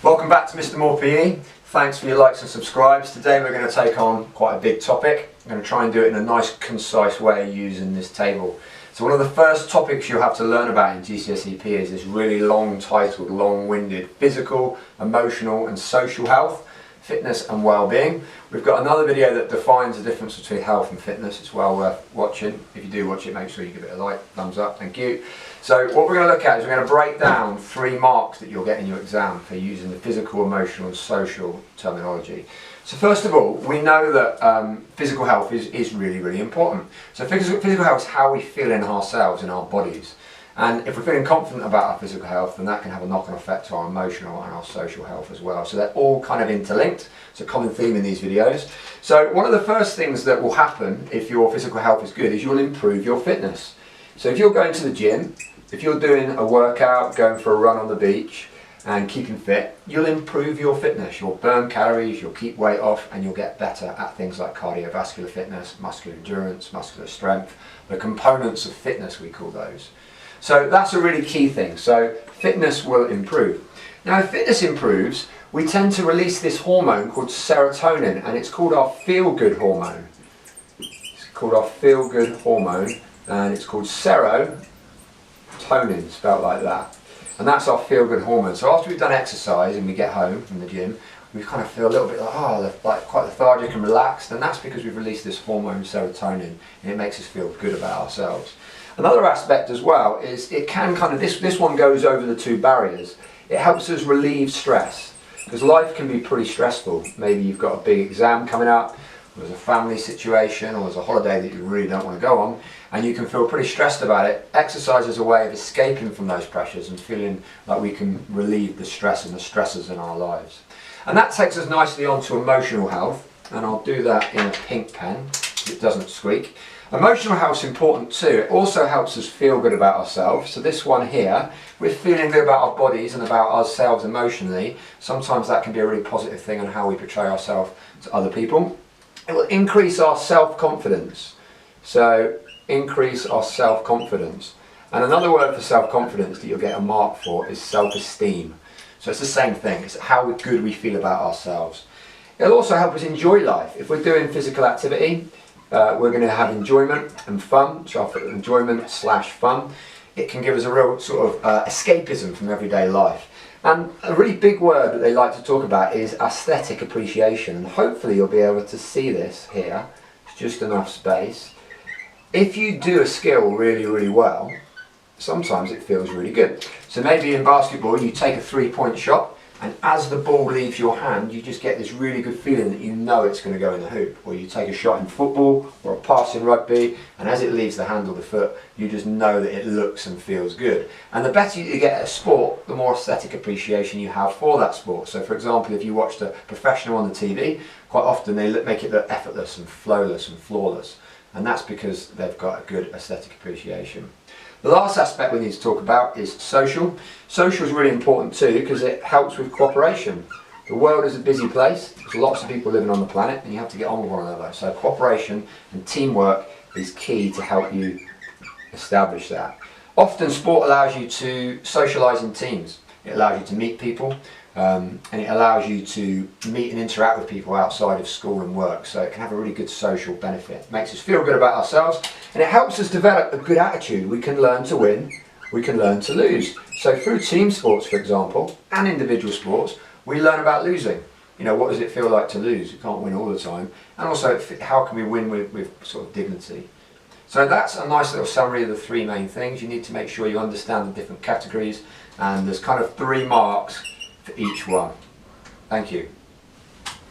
Welcome back to Mr. More PE. Thanks for your likes and subscribes. Today we're going to take on quite a big topic. I'm going to try and do it in a nice, concise way using this table. So one of the first topics you'll have to learn about in GCSE PE is this really long titled, long-winded physical, emotional and social health, fitness and well-being. We've got another video that defines the difference between health and fitness. It's well worth watching. If you do watch it, make sure you give it a like, thumbs up, thank you. So what we're going to look at is we're going to break down 3 marks that you'll get in your exam for using the physical, emotional and social terminology. So first of all, we know that physical health is really important. So physical health is how we feel in ourselves, in our bodies. And if we're feeling confident about our physical health, then that can have a knock-on effect to our emotional and our social health as well. So they're all kind of interlinked. It's a common theme in these videos. So one of the first things that will happen if your physical health is good is you'll improve your fitness. So if you're going to the gym, if you're doing a workout, going for a run on the beach and keeping fit, you'll improve your fitness. You'll burn calories, you'll keep weight off, and you'll get better at things like cardiovascular fitness, muscular endurance, muscular strength, the components of fitness we call those. So that's a really key thing. So fitness will improve. Now if fitness improves, we tend to release this hormone called serotonin, and it's called our feel-good hormone. It's called our feel-good hormone, and it's called serotonin, spelled like that. And that's our feel-good hormone. So after we've done exercise and we get home from the gym, we kind of feel a little bit like quite lethargic and relaxed, and that's because we've released this hormone serotonin, and it makes us feel good about ourselves. Another aspect as well is it can kind of, this one goes over the 2 barriers. It helps us relieve stress, because life can be pretty stressful. Maybe you've got a big exam coming up, or there's a family situation, or there's a holiday that you really don't want to go on, and you can feel pretty stressed about it. Exercise is a way of escaping from those pressures and feeling like we can relieve the stress and the stresses in our lives. And that takes us nicely on to emotional health, and I'll do that in a pink pen so it doesn't squeak. Emotional health is important too. It also helps us feel good about ourselves. So this one here, we're feeling good about our bodies and about ourselves emotionally. Sometimes that can be a really positive thing on how we portray ourselves to other people. It will increase our self-confidence. So increase our self-confidence. And another word for self-confidence that you'll get a mark for is self-esteem. So it's the same thing. It's how good we feel about ourselves. It'll also help us enjoy life. If we're doing physical activity, we're going to have enjoyment and fun. So I'll put enjoyment/fun. It can give us a real sort of escapism from everyday life. And a really big word that they like to talk about is aesthetic appreciation. And hopefully you'll be able to see this here. It's just enough space. If you do a skill really well, sometimes it feels really good. So maybe in basketball you take a 3-point shot, and as the ball leaves your hand you just get this really good feeling that you know it's going to go in the hoop. Or you take a shot in football or a pass in rugby, and as it leaves the hand or the foot you just know that it looks and feels good. And the better you get at a sport, the more aesthetic appreciation you have for that sport. So for example, if you watched a professional on the TV, quite often they make it look effortless and flowless and flawless, and that's because they've got a good aesthetic appreciation. The last aspect we need to talk about is social. Social is really important too because it helps with cooperation. The world is a busy place, there's lots of people living on the planet, and you have to get on with one another. So cooperation and teamwork is key to help you establish that. Often sport allows you to socialise in teams. It allows you to meet people, and it allows you to meet and interact with people outside of school and work. So it can have a really good social benefit. It makes us feel good about ourselves, and it helps us develop a good attitude. We can learn to win, we can learn to lose. So through team sports, for example, and individual sports, we learn about losing. You know, what does it feel like to lose? You can't win all the time. And also, how can we win with sort of dignity? So that's a nice little summary of the 3 main things. You need to make sure you understand the different categories, and there's kind of 3 marks for each one. Thank you.